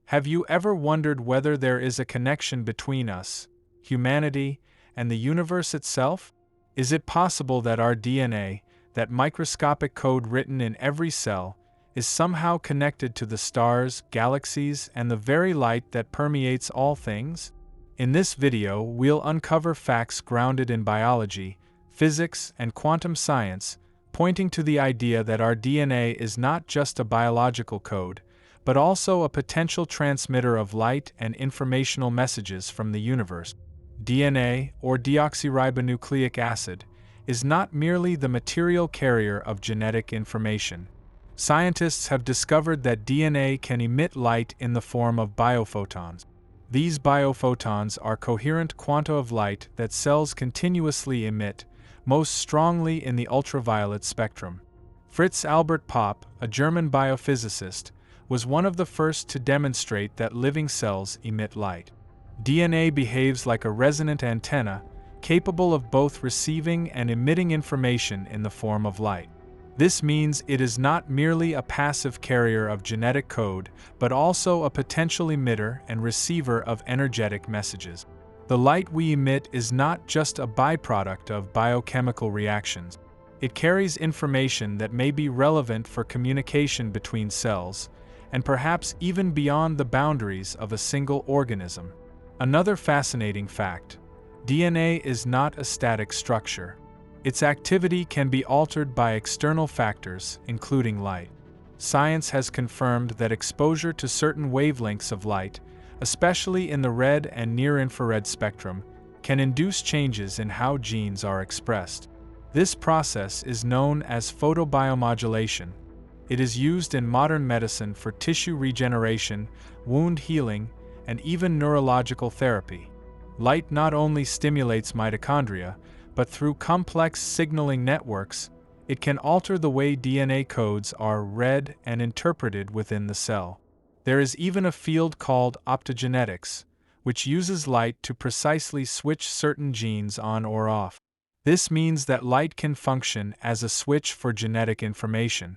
Have you ever wondered whether there is a connection between us, humanity, and the universe itself? Is it possible that our DNA, that microscopic code written in every cell, is somehow connected to the stars, galaxies, and the very light that permeates all things? In this video, we'll uncover facts grounded in biology, physics, and quantum science, pointing to the idea that our DNA is not just a biological code, but also a potential transmitter of light and informational messages from the universe. DNA, or deoxyribonucleic acid, is not merely the material carrier of genetic information. Scientists have discovered that DNA can emit light in the form of biophotons. These biophotons are coherent quanta of light that cells continuously emit, most strongly in the ultraviolet spectrum. Fritz Albert Popp, a German biophysicist, was one of the first to demonstrate that living cells emit light. DNA behaves like a resonant antenna, capable of both receiving and emitting information in the form of light. This means it is not merely a passive carrier of genetic code, but also a potential emitter and receiver of energetic messages. The light we emit is not just a byproduct of biochemical reactions. It carries information that may be relevant for communication between cells, and perhaps even beyond the boundaries of a single organism. Another fascinating fact: DNA is not a static structure. Its activity can be altered by external factors, including light. Science has confirmed that exposure to certain wavelengths of light, especially in the red and near-infrared spectrum, can induce changes in how genes are expressed. This process is known as photobiomodulation. It is used in modern medicine for tissue regeneration, wound healing, and even neurological therapy. Light not only stimulates mitochondria, but through complex signaling networks, it can alter the way DNA codes are read and interpreted within the cell. There is even a field called optogenetics, which uses light to precisely switch certain genes on or off. This means that light can function as a switch for genetic information.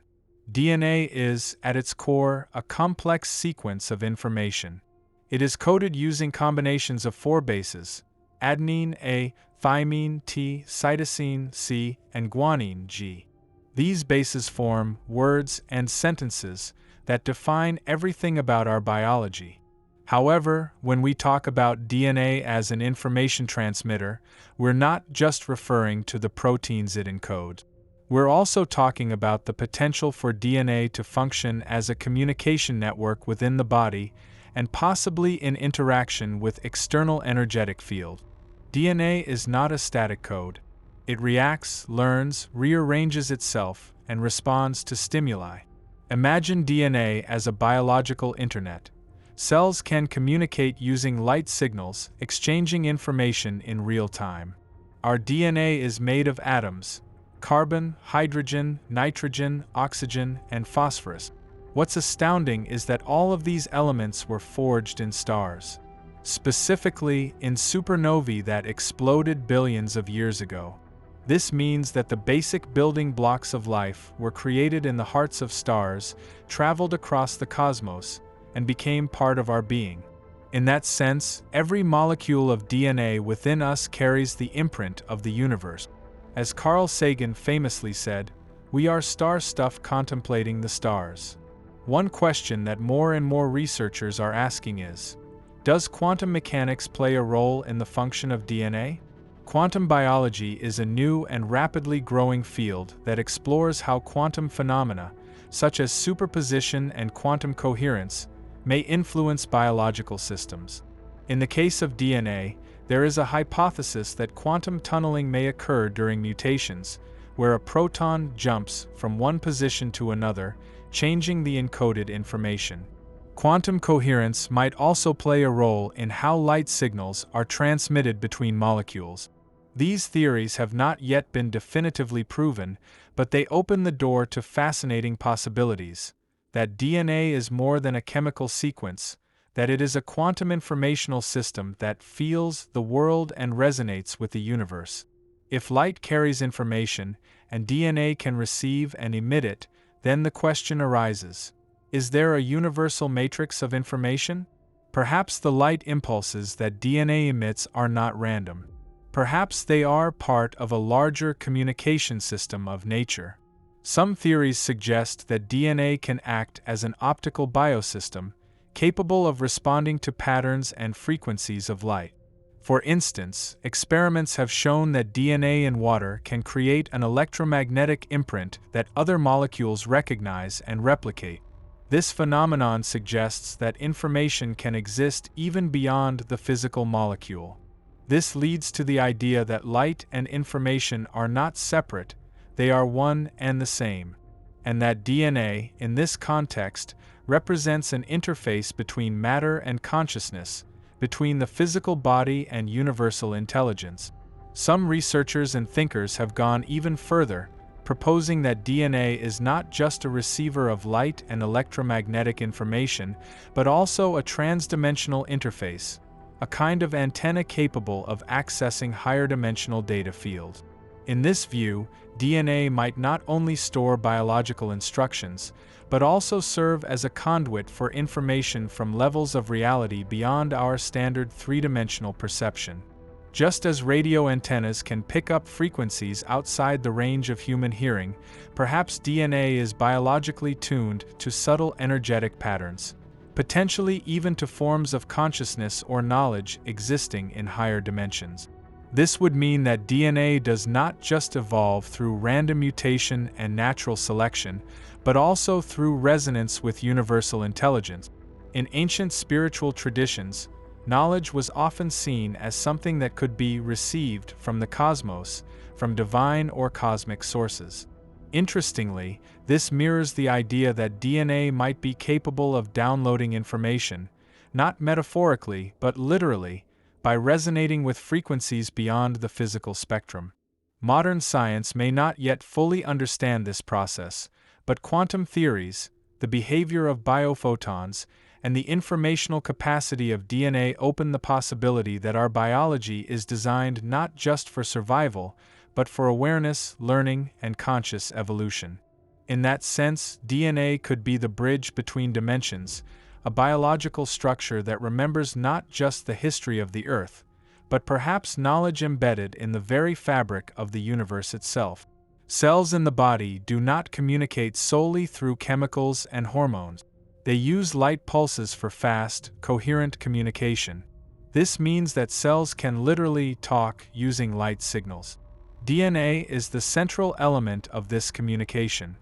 DNA is, at its core, a complex sequence of information. It is coded using combinations of 4 bases: adenine A, thymine T, cytosine C, and guanine G. These bases form words and sentences that define everything about our biology. However, when we talk about DNA as an information transmitter, we're not just referring to the proteins it encodes. We're also talking about the potential for DNA to function as a communication network within the body and possibly in interaction with external energetic fields. DNA is not a static code. It reacts, learns, rearranges itself, and responds to stimuli. Imagine DNA as a biological internet. Cells can communicate using light signals, exchanging information in real time. Our DNA is made of atoms: carbon, hydrogen, nitrogen, oxygen, and phosphorus. What's astounding is that all of these elements were forged in stars, specifically in supernovae that exploded billions of years ago. This means that the basic building blocks of life were created in the hearts of stars, traveled across the cosmos, and became part of our being. In that sense, every molecule of DNA within us carries the imprint of the universe. As Carl Sagan famously said, "We are star stuff contemplating the stars." One question that more and more researchers are asking is, does quantum mechanics play a role in the function of DNA? Quantum biology is a new and rapidly growing field that explores how quantum phenomena, such as superposition and quantum coherence, may influence biological systems. In the case of DNA, there is a hypothesis that quantum tunneling may occur during mutations, where a proton jumps from one position to another, changing the encoded information. Quantum coherence might also play a role in how light signals are transmitted between molecules. These theories have not yet been definitively proven, but they open the door to fascinating possibilities: that DNA is more than a chemical sequence, that it is a quantum informational system that feels the world and resonates with the universe. If light carries information, and DNA can receive and emit it, then the question arises: Is there a universal matrix of information? Perhaps the light impulses that DNA emits are not random. Perhaps they are part of a larger communication system of nature. Some theories suggest that DNA can act as an optical biosystem, capable of responding to patterns and frequencies of light. For instance, experiments have shown that DNA in water can create an electromagnetic imprint that other molecules recognize and replicate. This phenomenon suggests that information can exist even beyond the physical molecule. This leads to the idea that light and information are not separate, they are one and the same, and that DNA, in this context, represents an interface between matter and consciousness, between the physical body and universal intelligence. Some researchers and thinkers have gone even further, proposing that DNA is not just a receiver of light and electromagnetic information, but also a transdimensional interface, a kind of antenna capable of accessing higher dimensional data fields. In this view, DNA might not only store biological instructions, but also serve as a conduit for information from levels of reality beyond our standard three-dimensional perception. Just as radio antennas can pick up frequencies outside the range of human hearing, perhaps DNA is biologically tuned to subtle energetic patterns, potentially even to forms of consciousness or knowledge existing in higher dimensions. This would mean that DNA does not just evolve through random mutation and natural selection, but also through resonance with universal intelligence. In ancient spiritual traditions, knowledge was often seen as something that could be received from the cosmos, from divine or cosmic sources. Interestingly, this mirrors the idea that DNA might be capable of downloading information, not metaphorically but literally, by resonating with frequencies beyond the physical spectrum. Modern science may not yet fully understand this process, but quantum theories, the behavior of biophotons, and the informational capacity of DNA open the possibility that our biology is designed not just for survival, but for awareness, learning, and conscious evolution. In that sense, DNA could be the bridge between dimensions, a biological structure that remembers not just the history of the Earth, but perhaps knowledge embedded in the very fabric of the universe itself. Cells in the body do not communicate solely through chemicals and hormones. They use light pulses for fast, coherent communication. This means that cells can literally talk using light signals. DNA is the central element of this communication.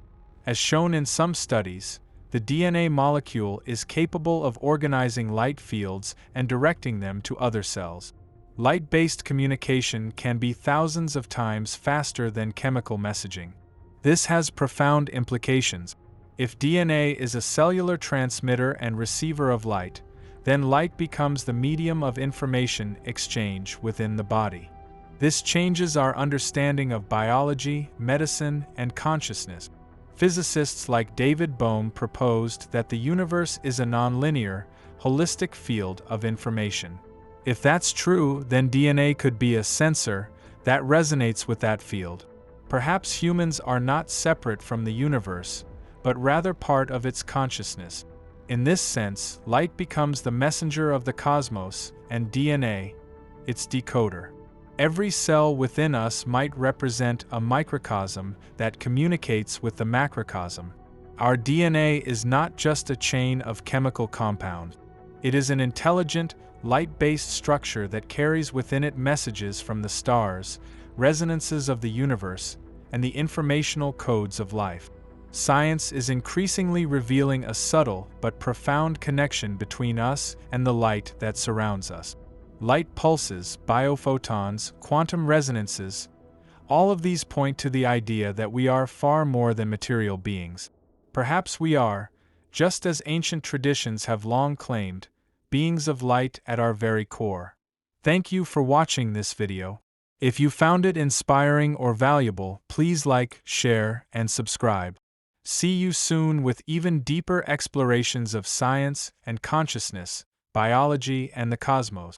As shown in some studies, the DNA molecule is capable of organizing light fields and directing them to other cells. Light-based communication can be thousands of times faster than chemical messaging. This has profound implications. If DNA is a cellular transmitter and receiver of light, then light becomes the medium of information exchange within the body. This changes our understanding of biology, medicine, and consciousness. Physicists like David Bohm proposed that the universe is a nonlinear, holistic field of information. If that's true, then DNA could be a sensor that resonates with that field. Perhaps humans are not separate from the universe, but rather part of its consciousness. In this sense, light becomes the messenger of the cosmos, and DNA, its decoder. Every cell within us might represent a microcosm that communicates with the macrocosm. Our DNA is not just a chain of chemical compounds. It is an intelligent, light-based structure that carries within it messages from the stars, resonances of the universe, and the informational codes of life. Science is increasingly revealing a subtle but profound connection between us and the light that surrounds us. Light pulses, biophotons, quantum resonances, all of these point to the idea that we are far more than material beings. Perhaps we are, just as ancient traditions have long claimed, beings of light at our very core. Thank you for watching this video. If you found it inspiring or valuable, please like, share, and subscribe. See you soon with even deeper explorations of science and consciousness, biology, and the cosmos.